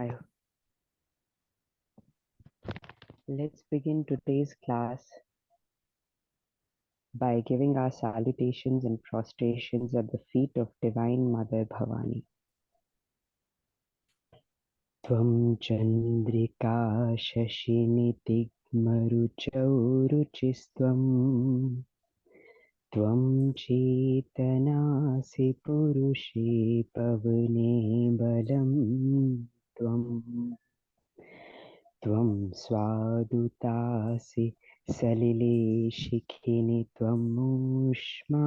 I Let's begin today's class by giving our salutations and prostrations at the feet of Divine Mother Bhavani. Tvam Chandrika Shashinitigmaruchau Ruchistvam Tvam Chetanasi Purushe Pavane Balam Tvam Tvam Swadutasi Salile Shikhini Tvam Ushma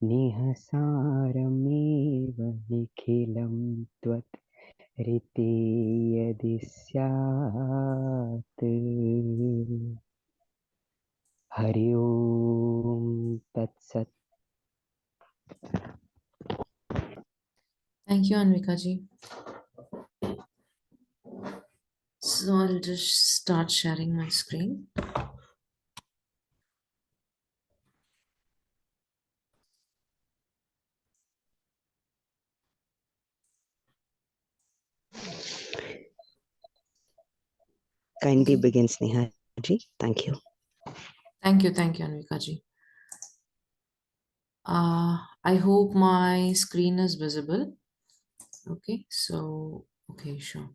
Nihasarameva Nikhilam Tvat Rite Yadisyat Hari Om Tat Sat. Thank you, Anvika ji. So I'll just start sharing my screen. Kindly begin, Sneha ji. Thank you. Thank you, Anvika ji. I hope my screen is visible. Okay, so okay, sure.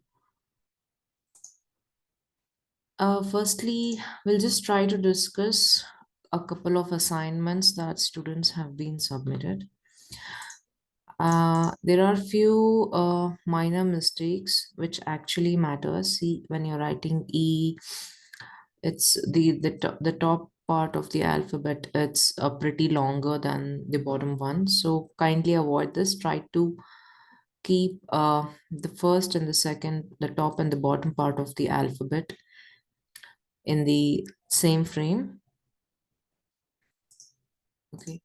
Firstly, we'll just try to discuss a couple of assignments that students have been submitted. There are few minor mistakes which actually matter. See, when you're writing E, it's the top part of the alphabet. It's pretty longer than the bottom one. So kindly avoid this. Try to keep the first and the second, the top and the bottom part of the alphabet in the same frame. Okay.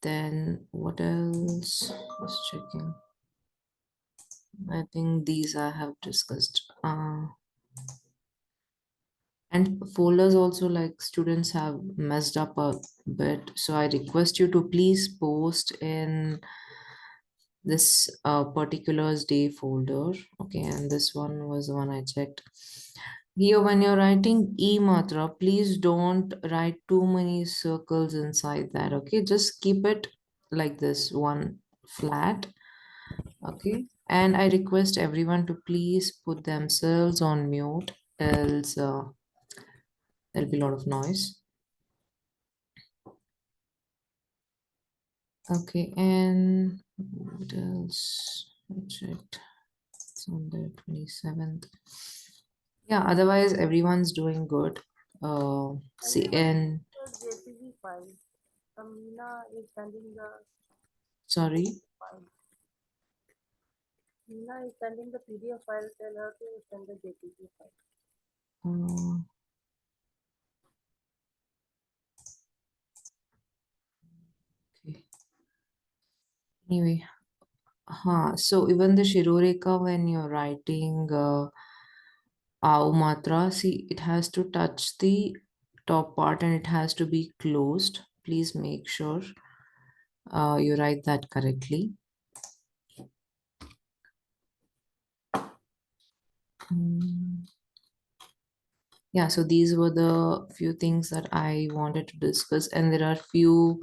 Then what else? Just checking. I think these I have discussed. And folders also, like, students have messed up a bit. So I request you to please post in this particulars day folder. Okay, and this one was the one I checked. Here, when you're writing E matra, please don't write too many circles inside that. Okay, just keep it like this, one flat. Okay, and I request everyone to please put themselves on mute, else there'll be a lot of noise. Okay, and what else? I checked. It's on the 27th. Yeah, otherwise everyone's doing good. See, and JPG file. Meena is sending the sorry. file. Meena is sending the PDF file. Tell her to send the JPG file. Okay. Anyway, so even the Shiroreka, when you're writing Au Matra, see, it has to touch the top part and it has to be closed. Please make sure you write that correctly. Yeah, so these were the few things that I wanted to discuss, and there are few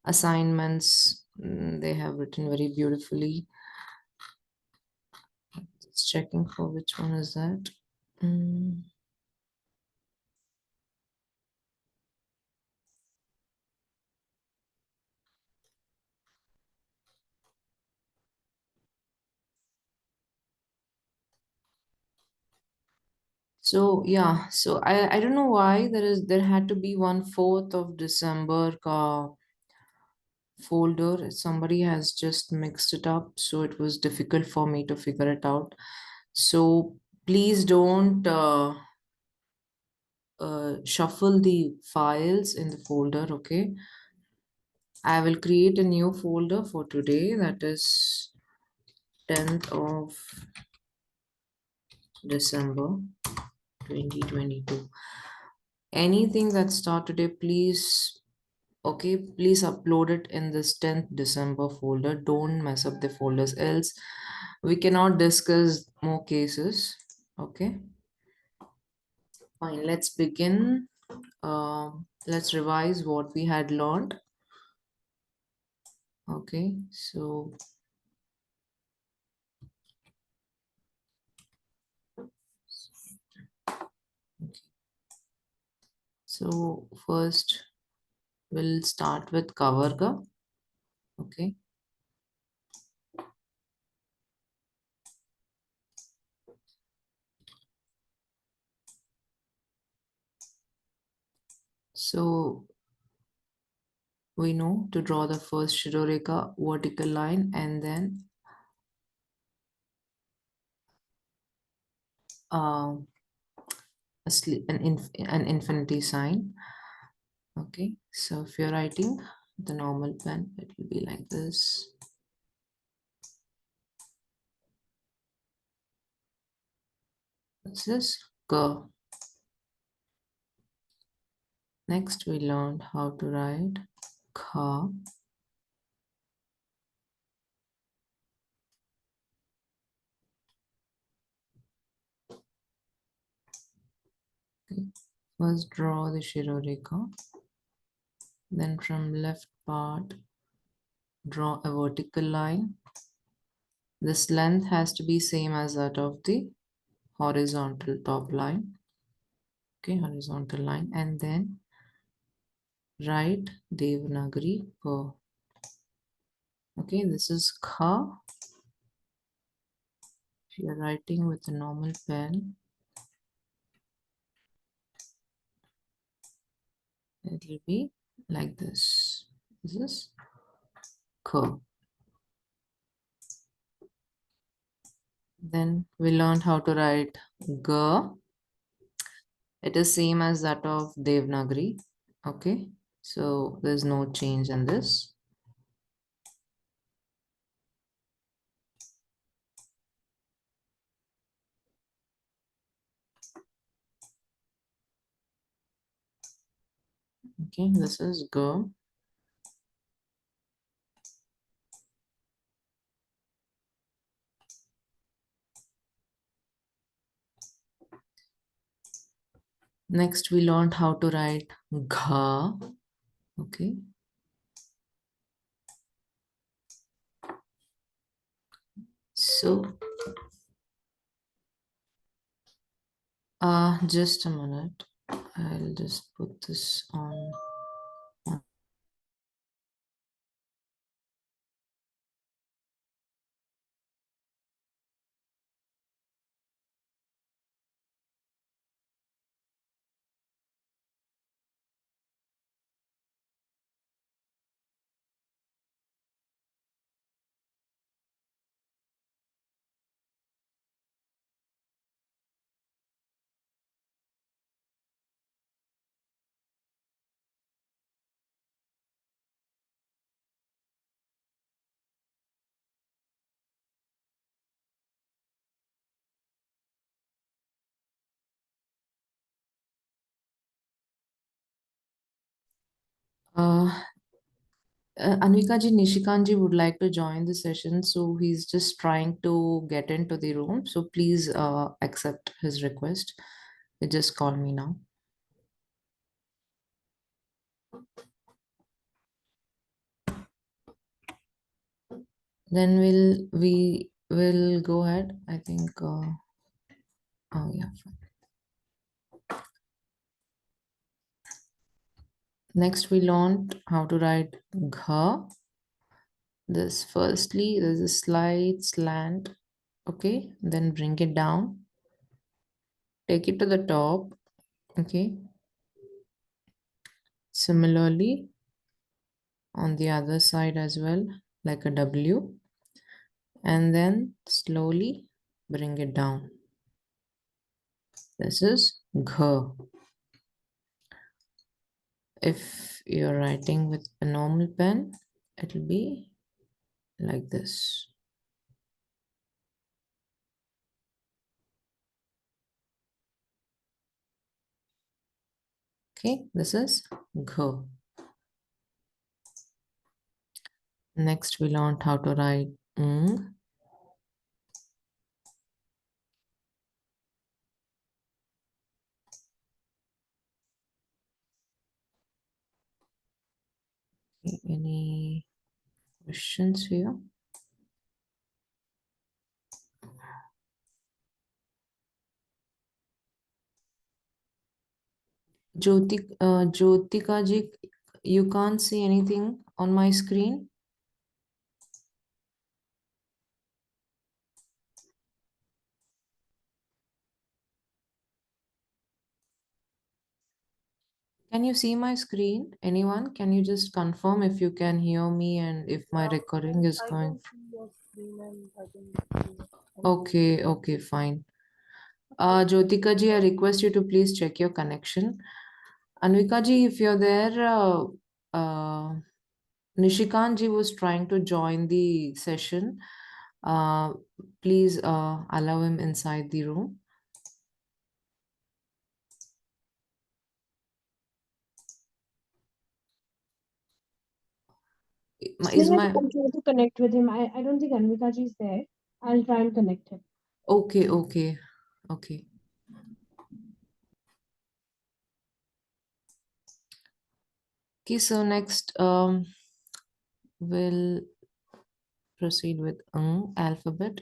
assignments. They have written very beautifully. Just checking for which one is that. So yeah, so I don't know why there had to be 1/4 of December folder. Somebody has just mixed it up, so it was difficult for me to figure it out. So please don't shuffle the files in the folder. Okay, I will create a new folder for today, that is 10th of December 2022. Anything that start today, please Okay, please upload it in this 10th December folder. Don't mess up the folders, else we cannot discuss more cases. Okay, fine. Let's begin. Let's revise what we had learned. Okay, so first we'll start with Kavarga. Okay. So we know to draw the first Shiroreka vertical line and then uh, an infinity sign. Okay, so if you're writing the normal pen, it will be like this. This is K. Next, we learned how to write Kha. Okay. First, draw the Shiroreka. Then from left part, draw a vertical line. This length has to be same as that of the horizontal top line. Okay, horizontal line, and then write Devanagari per. Okay, this is Kha. If you're writing with a normal pen, it will be like this. This is Kha. Then we learned how to write Ga. It is same as that of Devanagari. Okay, so there's no change in this. Okay, this is Ga. Next, we learned how to write Gha. Okay. So, just a minute. I'll just put this on. Uh, Anvika ji, Nishikant ji would like to join the session, so he's just trying to get into the room. So please accept his request. You just call me now. Then we will go ahead. I think. Oh yeah. Fine. Next, we learned how to write gha. This firstly, there's a slight slant. Okay, then bring it down. Take it to the top. Okay. Similarly, on the other side as well, like a W, and then slowly bring it down. This is gha. If you're writing with a normal pen, it will be like this. Okay, this is gha. Next, we learned how to write ng. Okay, any questions here? Jyotika ji, you can't see anything on my screen? Can you see my screen? Anyone? Can you just confirm if you can hear me and if my recording is I going? can see your screen and I can see it. Okay, okay, fine. Jyotika ji, I request you to please check your connection. Anvika ji, if you're there, Nishikant ji was trying to join the session. Uh, please allow him inside the room. Is Then my I'm trying to connect with him. I don't think Anvika ji is there. I'll try and connect him. okay, okay, okay. Okay, so next we'll proceed with alphabet.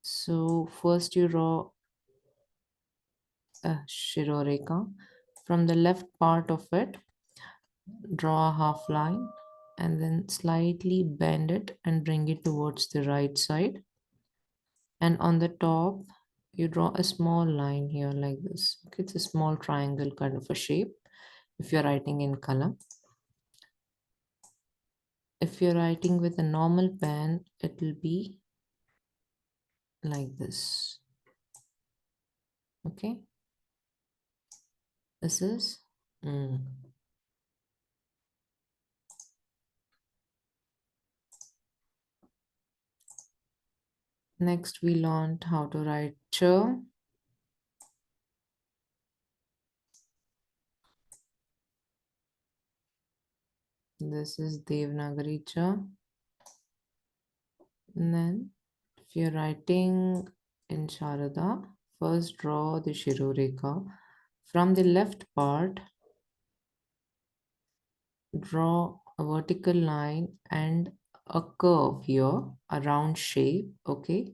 So first you draw a shiroreka. From the left part of it, draw a half line and then slightly bend it and bring it towards the right side. And on the top, you draw a small line here like this. Okay, it's a small triangle kind of a shape if you're writing in color. If you're writing with a normal pen, it will be like this. Okay, this is Next, we learned how to write ch. This is Devanagari cha. And then, if you're writing in Sharada, first draw the Shiroreka. From the left part, draw a vertical line and a curve here, a round shape, okay?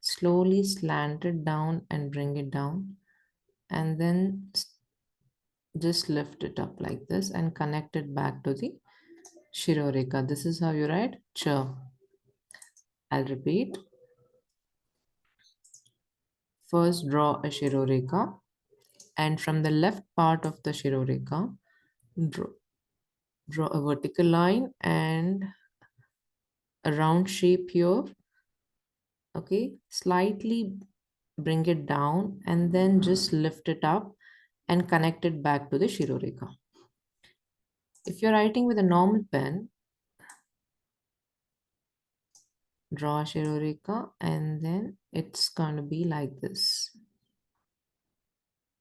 Slowly slant it down and bring it down. And then just lift it up like this and connect it back to the Shiroreka. This is how you write ch. I'll repeat. First draw a Shiroreka and from the left part of the Shiroreka, draw a vertical line and a round shape here. Okay, slightly bring it down and then just lift it up and connect it back to the Shiroreka. If you're writing with a normal pen, draw a Shiroreka and then it's going to be like this.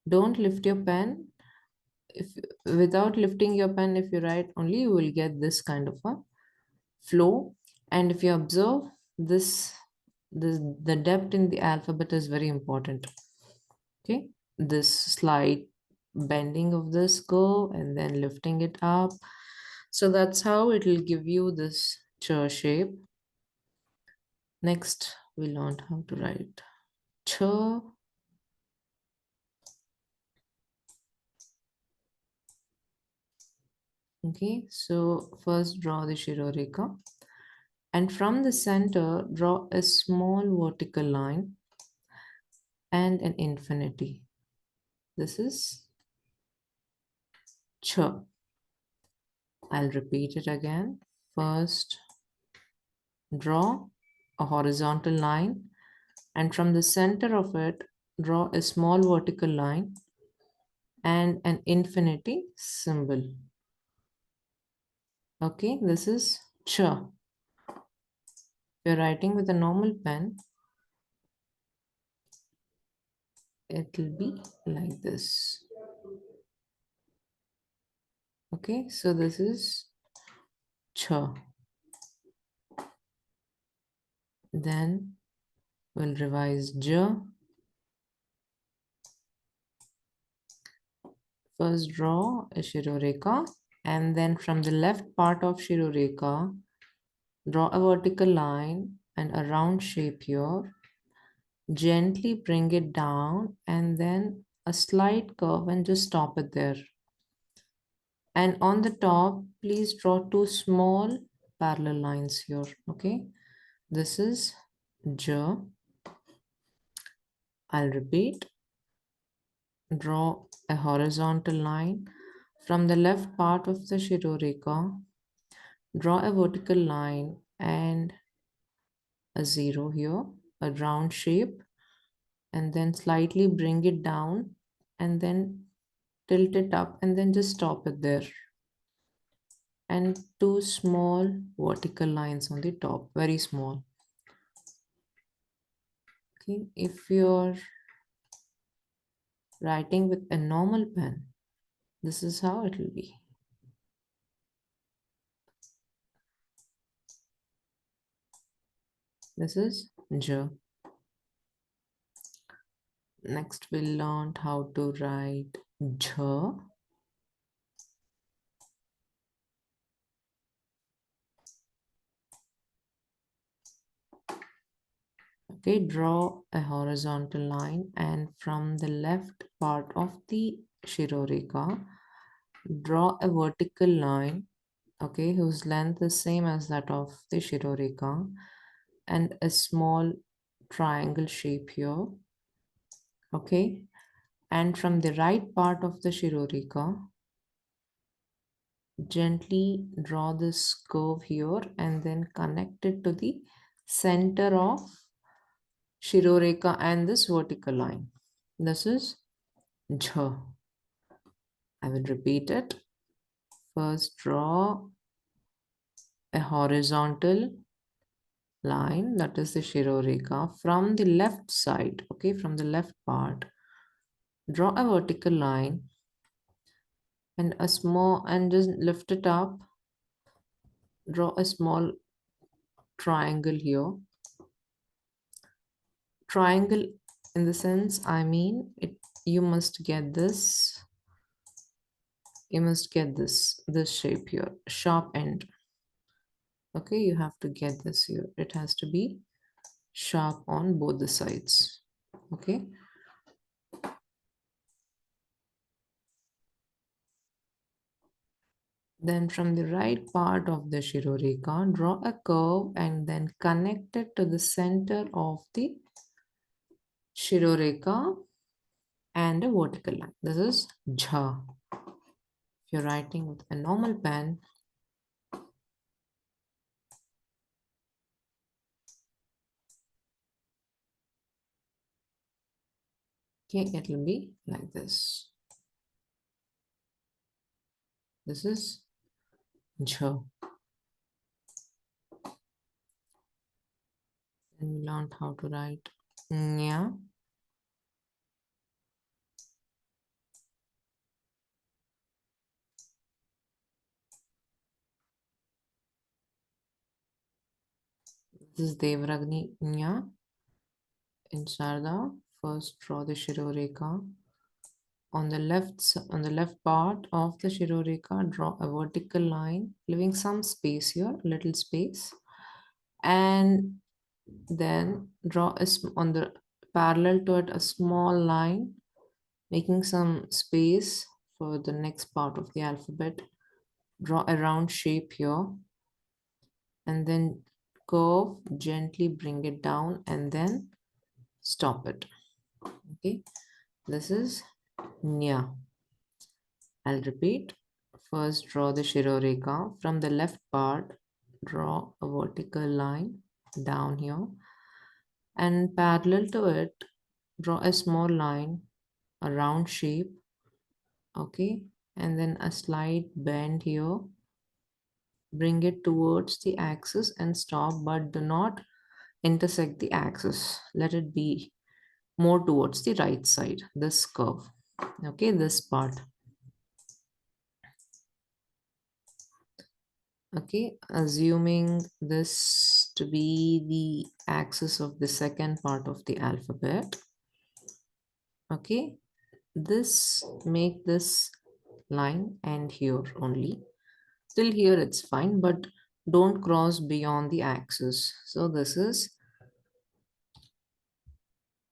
Don't lift your pen. If without lifting your pen, if you write only, you will get this kind of a flow. And if you observe this, the depth in the alphabet is very important. Okay, this slight bending of this curve and then lifting it up. So that's how it will give you this ch shape. Next, we learned how to write ch. Okay, so first draw the Shiroreka. And from the center, draw a small vertical line and an infinity. This is ch. I'll repeat it again. First, draw a horizontal line and from the center of it, draw a small vertical line and an infinity symbol. Okay, this is ch. If you're writing with a normal pen, it will be like this. Okay, so this is ch. Then we'll revise J. First draw a Shiroreka, and then from the left part of Shiroreka, draw a vertical line and a round shape here. Gently bring it down and then a slight curve and just stop it there. And on the top, please draw two small parallel lines here. Okay, this is J. I'll repeat. Draw a horizontal line from the left part of the Shiroreka. Draw a vertical line and a zero here, a round shape, and then slightly bring it down and then tilt it up and then just stop it there. And two small vertical lines on the top, very small. Okay, if you're writing with a normal pen, this is how it will be. This is J. Next, we learned how to write J. Okay, draw a horizontal line, and from the left part of the Shiroreka, draw a vertical line, okay, whose length is same as that of the Shiroreka, and a small triangle shape here, okay. And from the right part of the Shiroreka, gently draw this curve here and then connect it to the center of Shiroreka and this vertical line. This is J. I will repeat it. First, draw a horizontal line, that is the Shiroreka, from the left side, okay, from the left part. Draw a vertical line and a small, and just lift it up. Draw a small triangle here. Triangle in the sense, I mean, you must get this. You must get this shape here, sharp end. Okay, you have to get this here. It has to be sharp on both the sides. Okay. Then from the right part of the Shiroreka, draw a curve and then connect it to the center of the Shiroreka and a vertical line. This is Jha. If you're writing with a normal pen, okay, it will be like this. This is Jha. And we learned how to write Nya. This is Devragni Nya. In Sharada, first draw the Shiroreka. On the left part of the Shiroreka, draw a vertical line, leaving some space here, a little space, and then draw on the parallel to it a small line, making some space for the next part of the alphabet. Draw a round shape here, and then curve, gently bring it down, and then stop it. Okay, this is Nya. I'll repeat. First, draw the Shiroreka. From the left part, draw a vertical line down here. And parallel to it, draw a small line, a round shape. Okay. And then a slight bend here. Bring it towards the axis and stop, but do not intersect the axis. Let it be more towards the right side, this curve. Okay, this part. Okay, assuming this to be the axis of the second part of the alphabet. Okay, this make this line end here only. Till here it's fine, but don't cross beyond the axis. So this is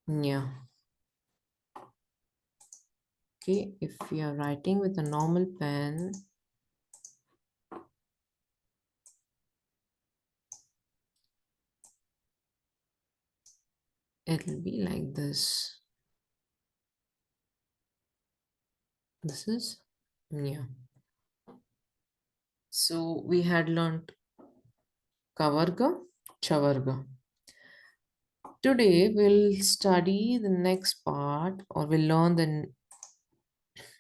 nya. Okay, if you are writing with a normal pen, it'll be like this. This is nya. So we had learned kavarga, chavarga. Today we'll study the next part, or we'll learn the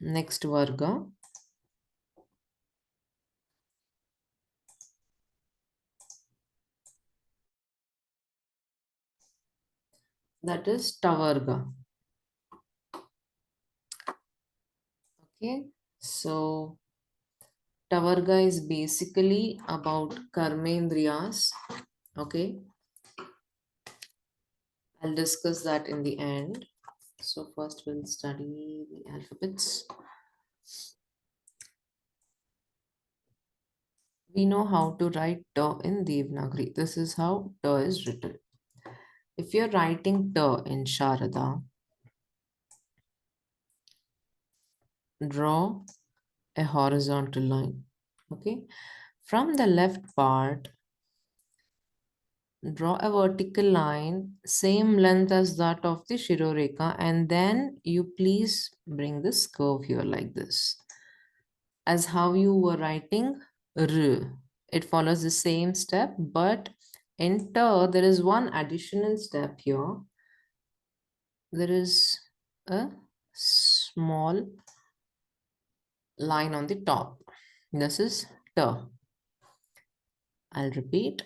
next varga. That is tavarga. Okay, so tavarga is basically about karmendriyas. Okay, I'll discuss that in the end. So first we'll study the alphabets. We know how to write ta in Devanagari. This is how ta is written. If you're writing ta in Sharada, draw a horizontal line. Okay, from the left part, draw a vertical line, same length as that of the Shiroreka, and then you please bring this curve here like this. As how you were writing R. It follows the same step, but in Ta, there is one additional step here. There is a small line on the top. This is Ta. I'll repeat.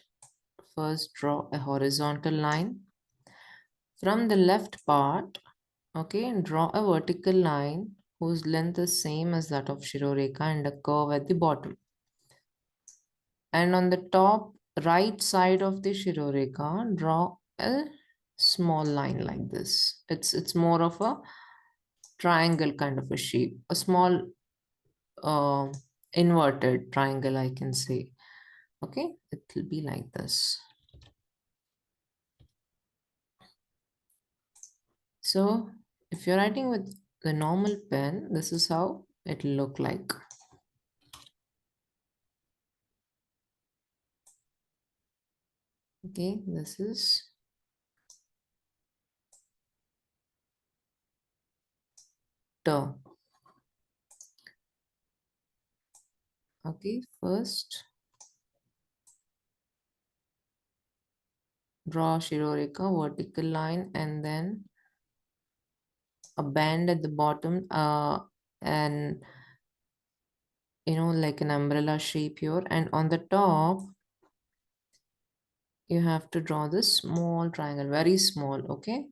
First, draw a horizontal line. From the left part, okay, draw a vertical line whose length is same as that of Shiroreka and a curve at the bottom. And on the top right side of the Shiroreka, draw a small line like this. It's more of a triangle kind of a shape, a small inverted triangle, I can say. Okay, it will be like this. So if you're writing with the normal pen, this is how it will look like. Okay, this is ta. Okay, first draw Shiroreka vertical line and then a band at the bottom and like an umbrella shape here, and on the top you have to draw this small triangle, very small. Okay,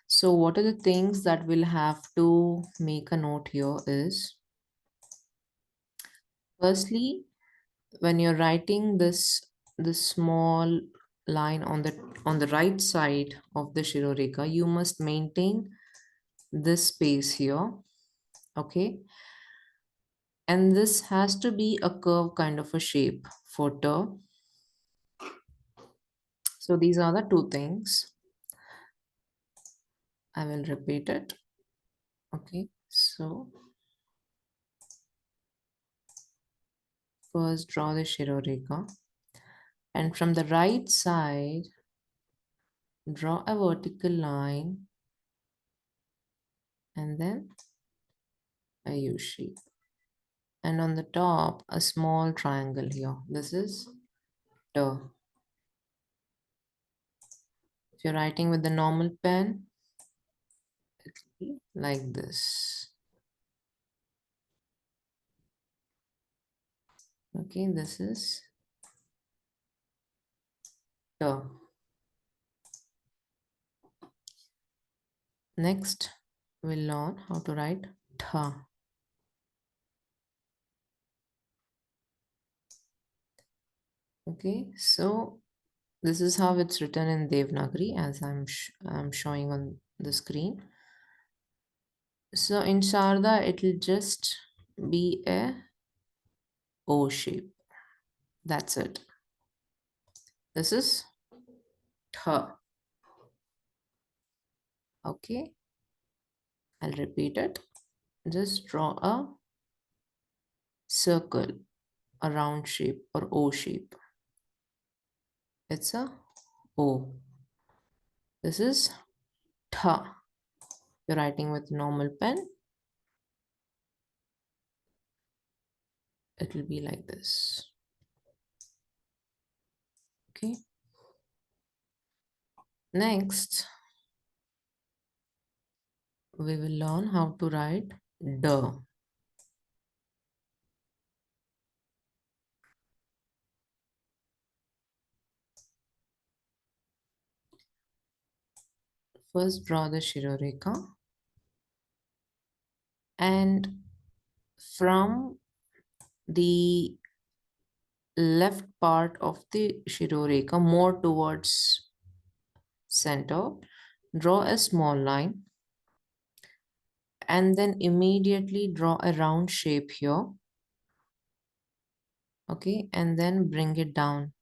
so what are the things that we'll have to make a note here is, firstly, when you're writing this small line on the right side of the Shiroreka, you must maintain this space here. Okay, and this has to be a curve kind of a shape for ta. So these are the two things. I will repeat it. Okay, so first draw the Shiroreka, and from the right side draw a vertical line and then a U shape, and on the top a small triangle here. This is ta. If you're writing with the normal pen, it'll be like this. Okay, this is ta. Next, we'll learn how to write tha. Okay, so This is how it's written in Devanagari, as I'm showing on the screen. So in Sharada, it'll just be a O shape. That's it. This is Tha. Okay, I'll repeat it. Just draw a circle, a round shape or O shape. It's a O. This is Tha. You're writing with normal pen. It will be like this. Okay. Next, we will learn how to write D. First, draw the Shiroreka, and from the left part of the Shiroreka, more towards center, draw a small line, and then immediately draw a round shape here. Okay, and then bring it down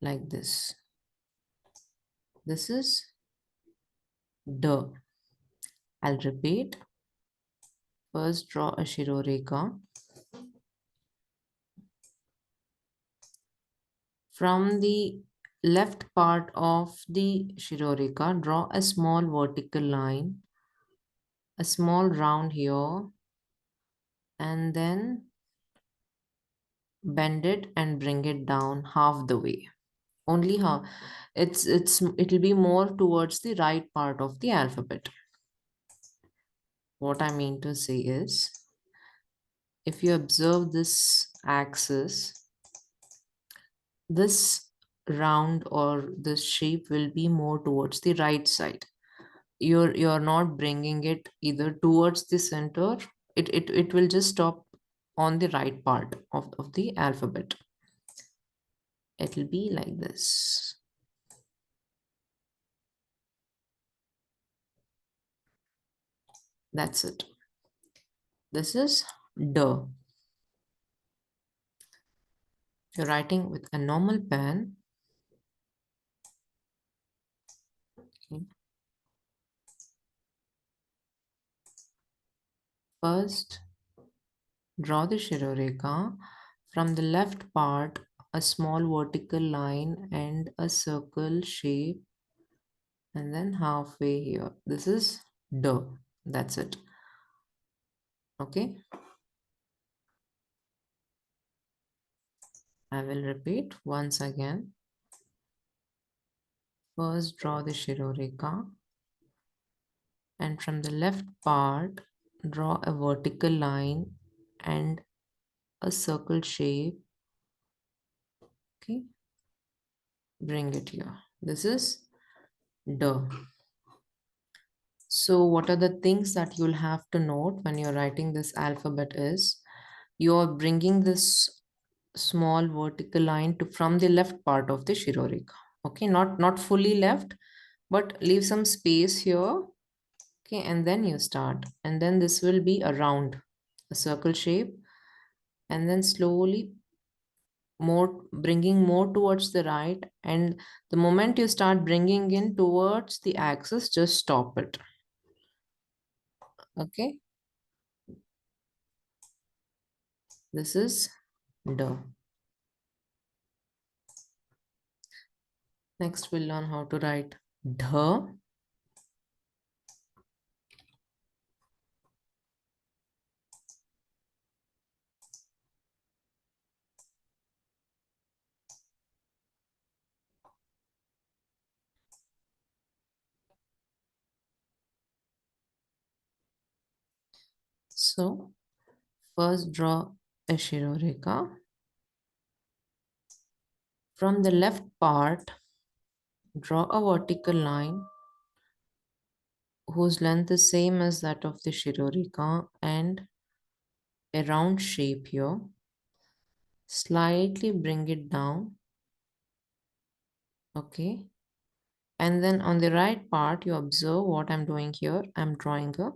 like this. This is D. I'll repeat. First, draw a Shiroreka. From the left part of the Shiroreka, draw a small vertical line, a small round here, and then bend it and bring it down half the way. Only half. It'll be more towards the right part of the alphabet. What I mean to say is, if you observe this axis, this round or this shape will be more towards the right side. You're not bringing it either towards the center. It will just stop on the right part of the alphabet. It'll be like this. That's it. This is D. If you're writing with a normal pen, okay, first draw the Shiroreka. From the left part, a small vertical line and a circle shape, and then halfway here. This is D. That's it. Okay. I will repeat once again. First, draw the Shiroreka, and from the left part, draw a vertical line and a circle shape. Okay, bring it here. This is D. So what are the things that you'll have to note when you're writing this alphabet is, you're bringing this small vertical line to from the left part of the Shiroreka. Okay, not fully left, but leave some space here. Okay, and then you start, and then this will be a round, a circle shape, and then slowly more bringing more towards the right, and the moment you start bringing in towards the axis, just stop it. Okay, this is D. Next we'll learn how to write dh. So first draw a Shiroreka. From the left part, draw a vertical line whose length is same as that of the Shiroreka and a round shape here. Slightly bring it down Okay. And then on the right part, you observe what I'm doing here. I'm drawing a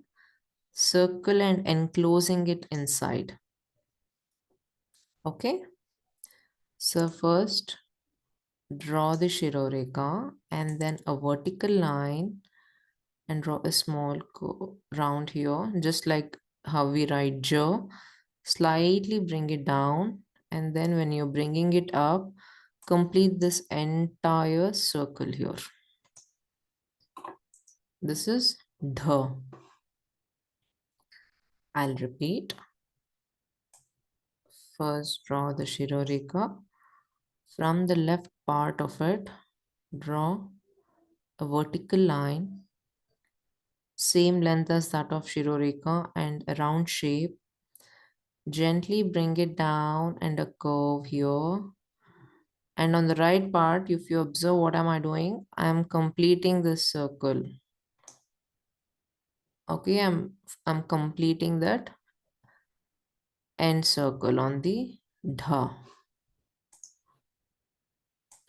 circle and enclosing it inside. Okay. So first, draw the Shiroreka and then a vertical line and draw a small round here, just like how we write J. Slightly bring it down, and then when you're bringing it up, complete this entire circle here. This is dha. I'll repeat. First, draw the Shiroreka. From the left part of it, draw a vertical line, same length as that of Shiroreka and a round shape. Gently bring it down and a curve here. And on the right part, if you observe what am I doing, I'm completing this circle. Okay, I'm completing that end circle on the dha.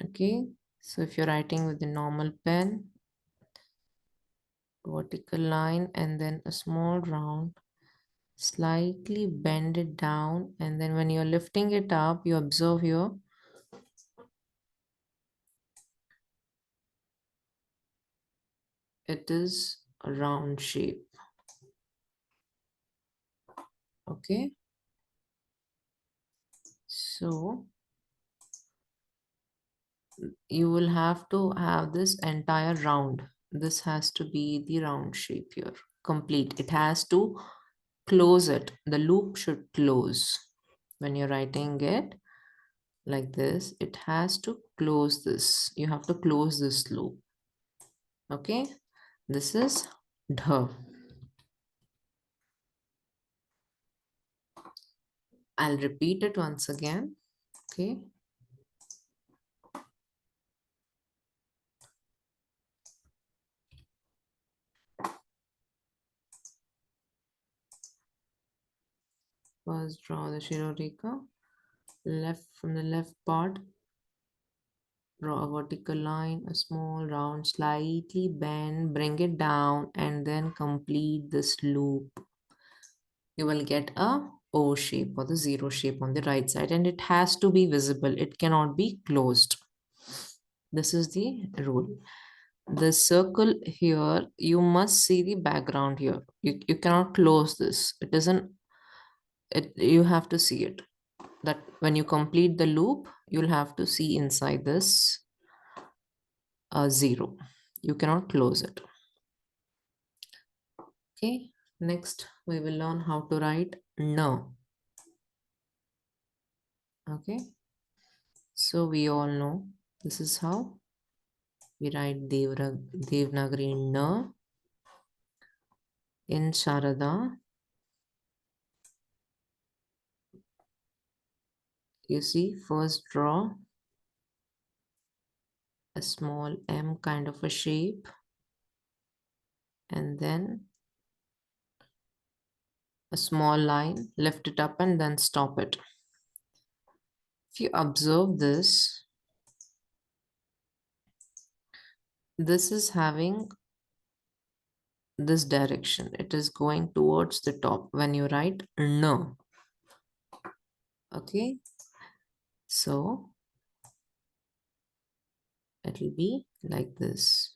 Okay, so if you're writing with the normal pen, vertical line and then a small round, slightly bend it down, and then when you're lifting it up, you observe here it is a round shape. Okay, so you will have to have this entire round. This has to be the round shape here, complete. It has to close it. The loop should close. When you're writing it like this, it has to close this. You have to close this loop. Okay, this is dha. I'll repeat it once again. Okay. First, draw the Shiroreka. Left from the left part, draw a vertical line, a small round, slightly bend, bring it down, and then complete this loop. You will get a O shape or the zero shape on the right side, and it has to be visible. It cannot be closed. This is the rule. The circle here, you must see the background here. You cannot close this. It isn't, you have to see it. That when you complete the loop, you'll have to see inside this zero. You cannot close it. Okay, next we will learn how to write no. Okay, so we all know this is how we write Devanagari na in Sharada. You see, first draw a small M kind of a shape, and then a small line, lift it up and then stop it. If you observe this, this is having this direction. It is going towards the top when you write no. Okay, so it will be like this.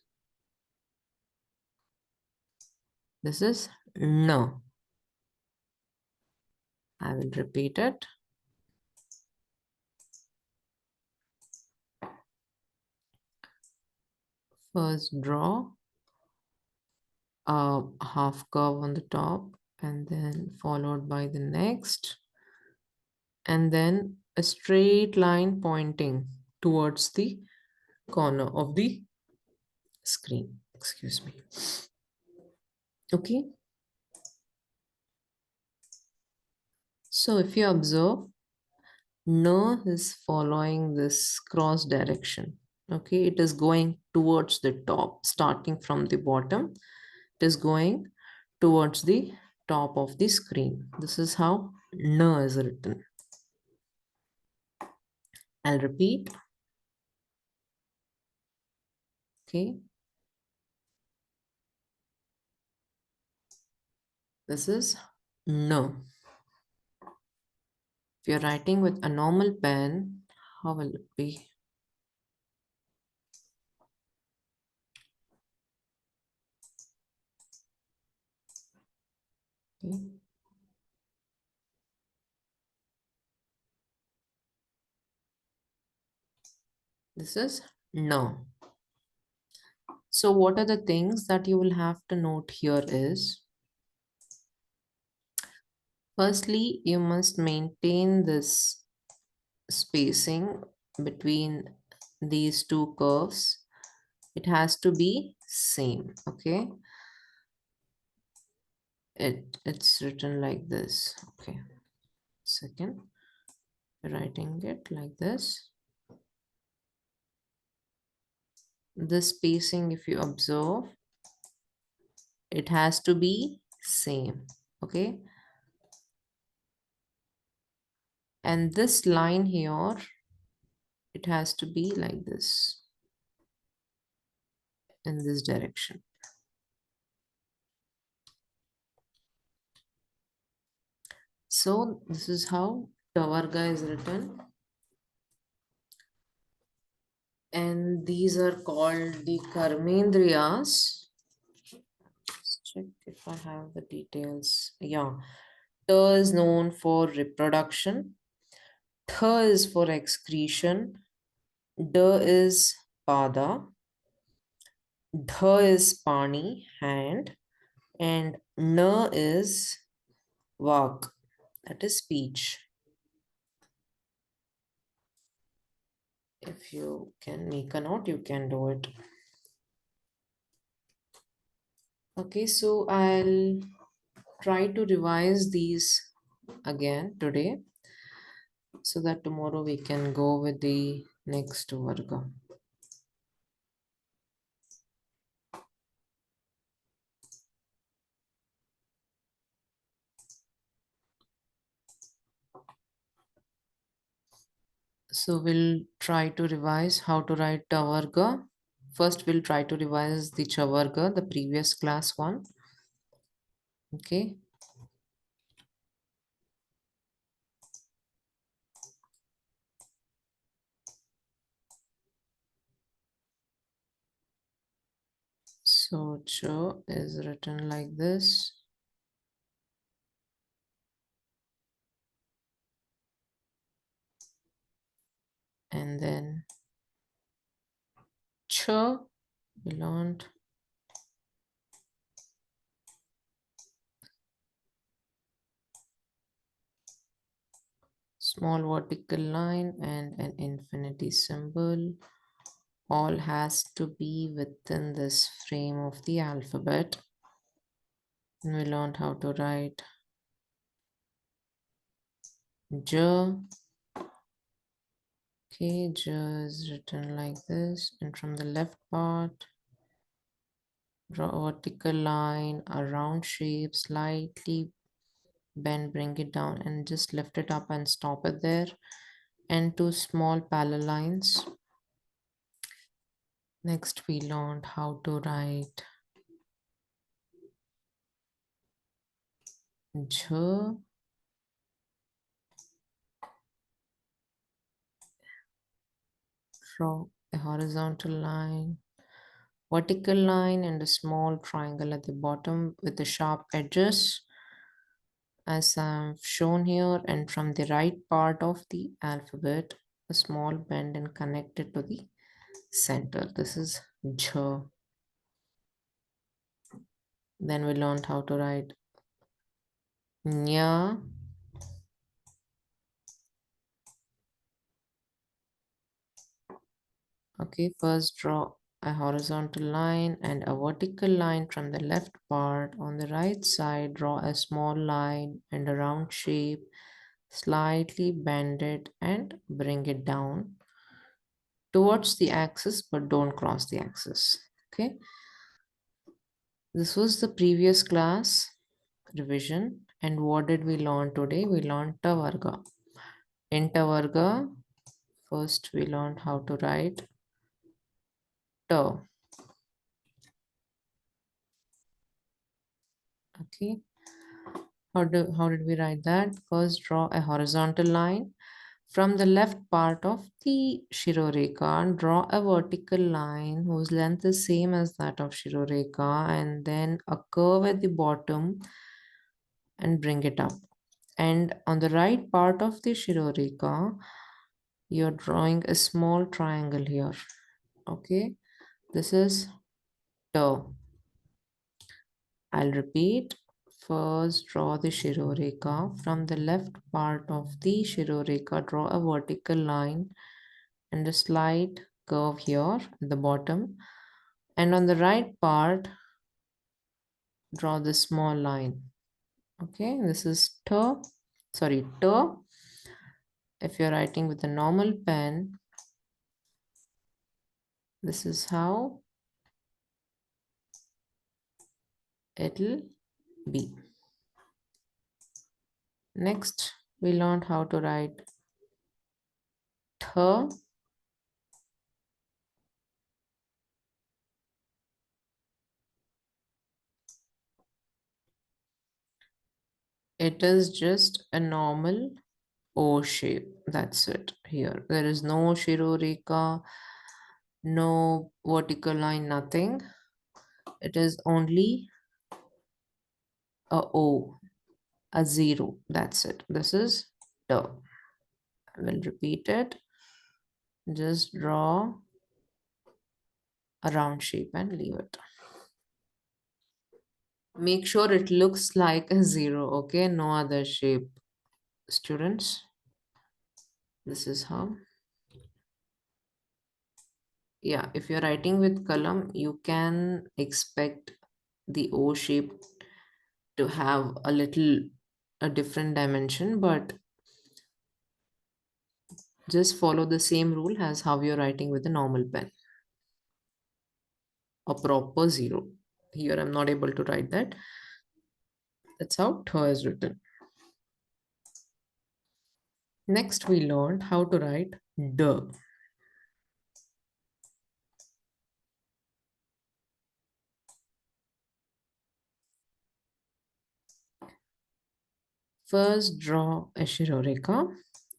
This is no. I will repeat it. First draw a half curve on the top and then followed by the next, and then a straight line pointing towards the corner of the screen. Excuse me. Okay. So if you observe, no is following this cross direction. Okay, it is going towards the top, starting from the bottom. It is going towards the top of the screen. This is how no is written. I'll repeat. Okay. This is no. If you're writing with a normal pen, how will it be? Okay. This is no. So what are the things that you will have to note here is, firstly, you must maintain this spacing between these two curves. It has to be same, okay? It's written like this, okay? Second, writing it like this. The spacing, if you observe, it has to be same, okay? And this line here, it has to be like this, in this direction. So this is how Tavarga is written. And these are called the Karmendriyas. Let's check if I have the details. Yeah. Ta is known for reproduction. Tha is for excretion. Da is pada. Dha is pani, hand. And na is vak, that is speech. If you can make a note, you can do it. Okay, so I'll try to revise these again today so that tomorrow we can go with the next varga. So we'll try to revise how to write Tavarga. First, we'll try to revise the Chavarga, the previous class one. Okay. So Cha is written like this. And then Cha, we learned. Small vertical line and an infinity symbol. All has to be within this frame of the alphabet. And we learned how to write J. Okay, J is written like this. And from the left part, draw a vertical line, a round shape, slightly bend, bring it down, and just lift it up and stop it there. And two small parallel lines. Next, we learned how to write J. Draw a horizontal line, vertical line, and a small triangle at the bottom with the sharp edges as I've shown here. And from the right part of the alphabet, a small bend and connect it to the center. This is J. Then we learned how to write Nya. Okay, first draw a horizontal line and a vertical line from the left part. On the right side, draw a small line and a round shape. Slightly bend it and bring it down towards the axis, but don't cross the axis. Okay. This was the previous class revision. And what did we learn today? We learned Tavarga. In Tavarga, first we learned how to write Ta. Okay, how did we write that? First, draw a horizontal line from the left part of the Shiroreka and draw a vertical line whose length is same as that of Shiroreka, and then a curve at the bottom and bring it up. And on the right part of the Shiroreka, you're drawing a small triangle here. Okay, this is toe. I'll repeat. First, draw the Shiroreka. From the left part of the Shiroreka, draw a vertical line and a slight curve here at the bottom. And on the right part, draw the small line. Okay, this is toe. Sorry, toe. If you're writing with a normal pen, this is how it'll be. Next, we learned how to write th. It is just a normal O shape. That's it here. There is no Shiroreka, no vertical line, nothing. It is only a O, a zero. That's it. This is the. I will repeat it. Just draw a round shape and leave it. Make sure it looks like a zero, okay? No other shape, students. This is how. Yeah, if you're writing with column, you can expect the O shape to have a different dimension, but just follow the same rule as how you're writing with a normal pen. A proper zero. Here I'm not able to write that. That's how tha is written. Next we learned how to write d. First draw a Shiroreka,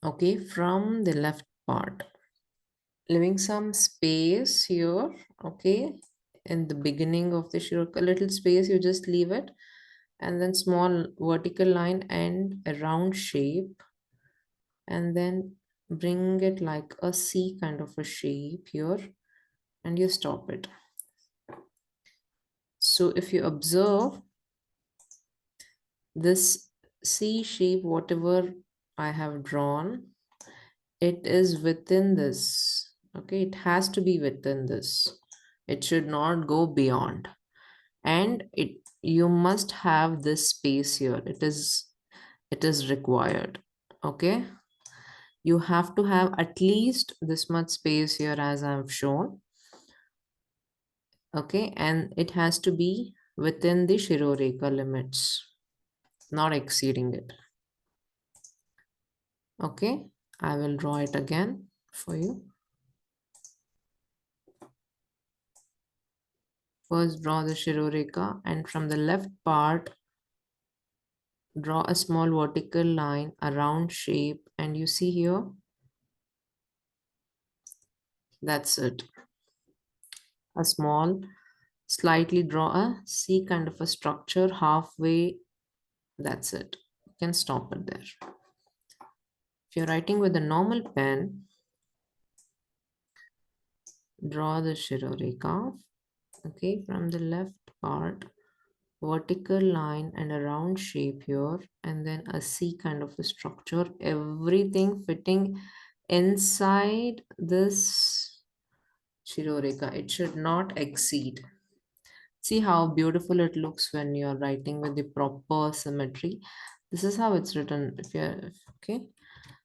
okay, from the left part. Leaving some space here, okay, in the beginning of the Shiroreka, a little space, you just leave it, and then small vertical line and a round shape, and then bring it like a C kind of a shape here, and you stop it. So if you observe this C shape, whatever I have drawn, it is within this. Okay, it has to be within this. It should not go beyond. And you must have this space here. It is required. Okay. You have to have at least this much space here as I've shown. Okay, and it has to be within the Shiroreka limits, not exceeding it. Okay, I will draw it again for you. First draw the Shiroreka, and from the left part, draw a small vertical line, a round shape, and you see here, that's it. A small, slightly draw a C kind of a structure halfway, that's it. You can stop it there. If you're writing with a normal pen, draw the Shiroreka, okay, from the left part, vertical line and a round shape here, and then a C kind of a structure, everything fitting inside this Shiroreka. It should not exceed. See how beautiful it looks when you're writing with the proper symmetry. This is how it's written. Okay,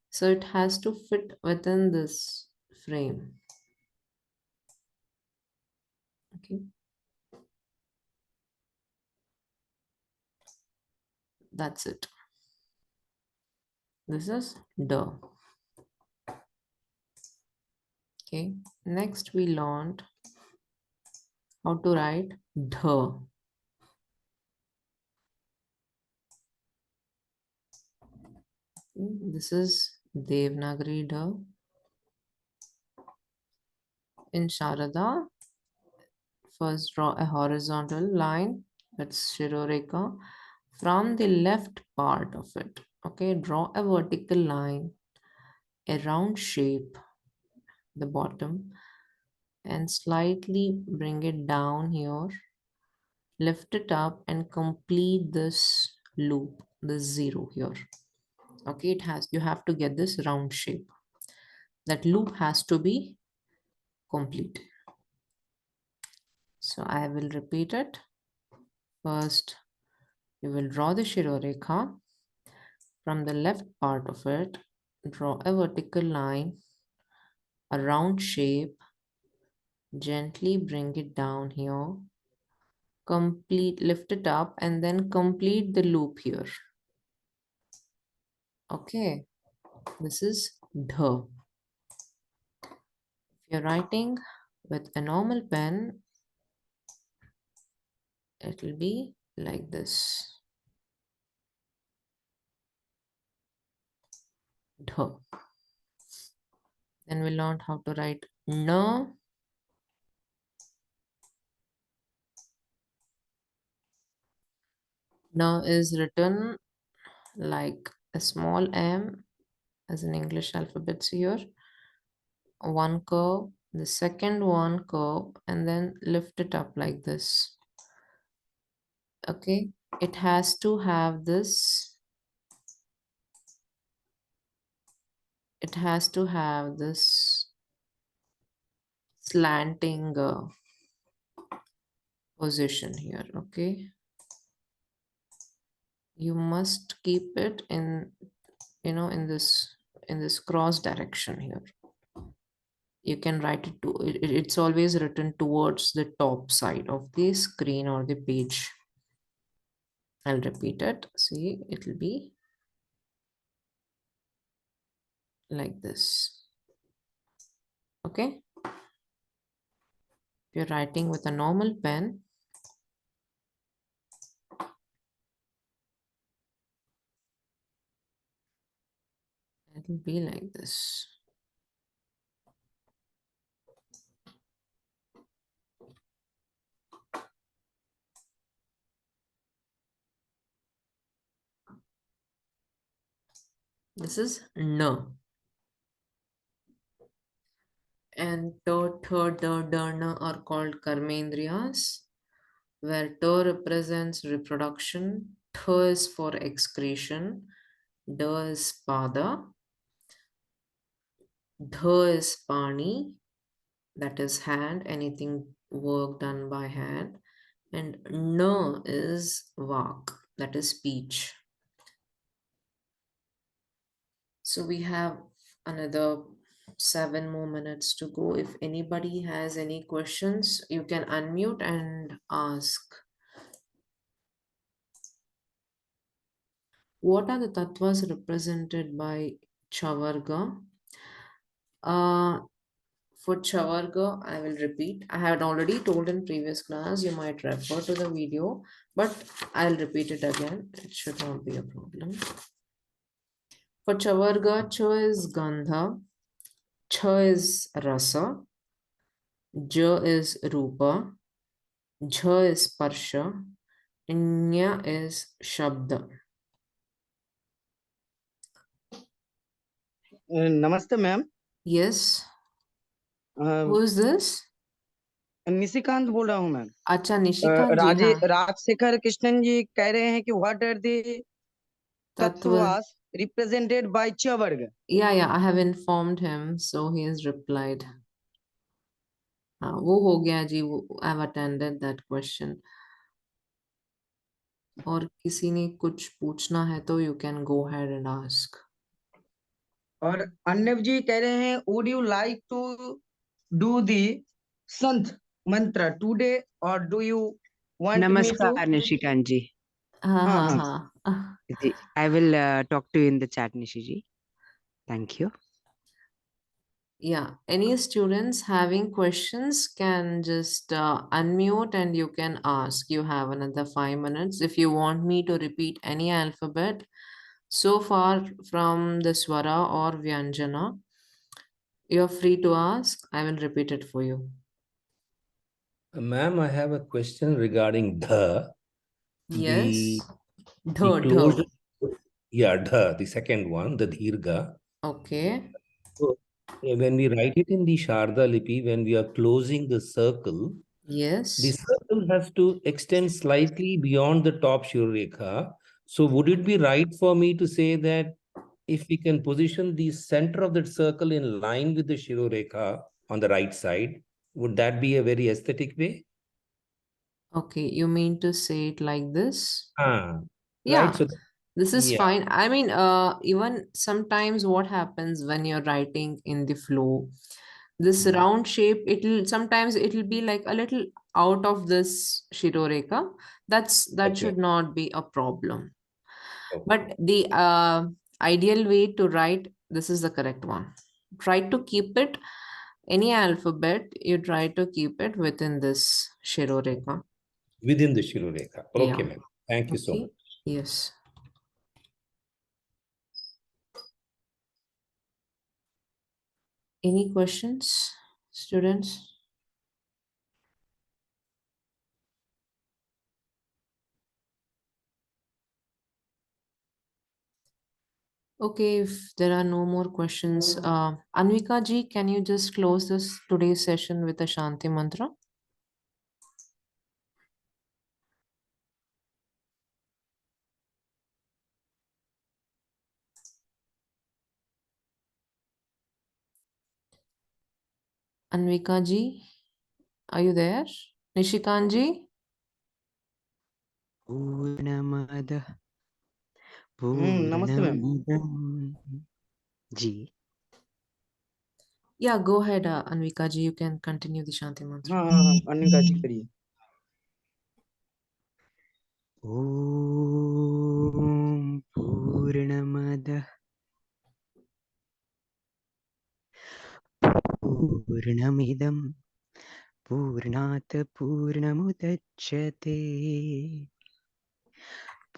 so it has to fit within this frame. Okay, that's it. This is the. Okay, next we learned how to write dh. This is Devanagari Da. In Sharada, first draw a horizontal line, that's Shiroreka, from the left part of it. Okay, draw a vertical line, a round shape, the bottom, and slightly bring it down here, lift it up and complete this loop, this zero here. Okay, you have to get this round shape. That loop has to be complete. So I will repeat it. First, you will draw the Shirorekha. From the left part of it, draw a vertical line, a round shape, gently bring it down here, lift it up and then complete the loop here. Okay, this is dha. If you're writing with a normal pen, it will be like this. Dha. Then we learned how to write na. Na is written like a small m as in English alphabets here. One curve, the second one curve, and then lift it up like this. Okay, it has to have this. It has to have this slanting position here. Okay, you must keep it in, in this cross direction here. You can write it to it's always written towards the top side of the screen or the page. I'll repeat it. See, it will be like this. Okay, if you're writing with a normal pen, it will be like this. This is N. And Dana are called karmendriyas, where T represents reproduction, T is for excretion, D is pada, Dh is pani, that is hand, anything work done by hand, and N is varg, that is speech. So we have another 7 more minutes to go. If anybody has any questions, you can unmute and ask. What are the tattvas represented by Chavarga? For Chavarga, I will repeat. I had already told in previous class, you might refer to the video, but I'll repeat it again. It should not be a problem. For Chavarga, Cha is Gandha, Cha is Rasa, Ja is Rupa, Jha is Sparsha, and Nya is Shabda. नमस्ते ma'am. Yes. Who is this? Nishikant बोल रहा हूँ ma'am. अच्छा निशिकांत जी, हाँ। राजशेखर कृष्णन जी कह रहे हैं कि व्हाट आर द तत्वास represented by Chavarga? Yeah, I have informed him, so he has replied. हाँ, वो हो गया जी, I have attended that question. और किसी ने कुछ पूछना है तो you can go ahead and ask. और अन्नव जी कह रहे हैं would you like to do the संत मंत्र today or do you want me to? Namaskar, Nishikant ji. हाँ. I will talk to you in the chat, Nishi ji. Thank you. Yeah, any students having questions can just unmute and you can ask. You have another 5 minutes. If you want me to repeat any alphabet, So far from the swara or vyanjana, you're free to ask. I will repeat it for you. Ma'am, I have a question regarding dha. Yes. The Dho, closed, dho. yeah, dha, the second one, the dirgha. Okay. So, when we write it in the Sharda Lipi, when we are closing the circle Yes. has to extend slightly beyond the top Shurrekha. So would it be right for me to say that if we can position the center of that circle in line with the Shirokha on the right side, would that be a very aesthetic way? Okay. You mean to say it like this? Ah, right. Yeah. So, This is yeah, fine. I mean, even sometimes what happens when you're writing in the flow, this round shape, it'll be like a little out of this Shiroreka. That okay. should not be a problem. Okay. But the ideal way to write, this is the correct one. Try to keep it, any alphabet, you try to keep it within this Shiroreka. Within the Shirokha. Okay, Yeah. ma'am. Thank you so Okay. much. Yes. Any questions, students? Okay, if there are no more questions, Anvika ji, can you just close this today's session with a Shanti mantra? Anvika ji, are you there? Nishikant ji? पूर्णमदः नमस्ते ma'am. पूर्णमिदं जी Yeah, go ahead, Anvika ji. You can continue the Shanti mantra. हाँ हाँ हाँ, अनिका जी करिए। ॐ पूर्णमदः पूर्णमिदं पूर्णात् पूर्णमुदच्यते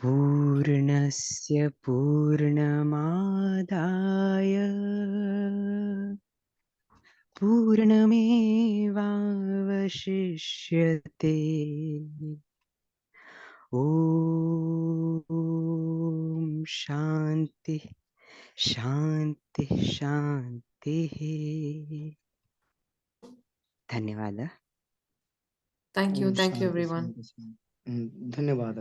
पूर्णस्य पूर्णमादाय पूर्णमेवावशिष्यते ॐ शान्ति शान्ति शान्तिः धन्यवादः। Thank you. Om Thank you, Shanti everyone. शांति शांति। धन्यवाद।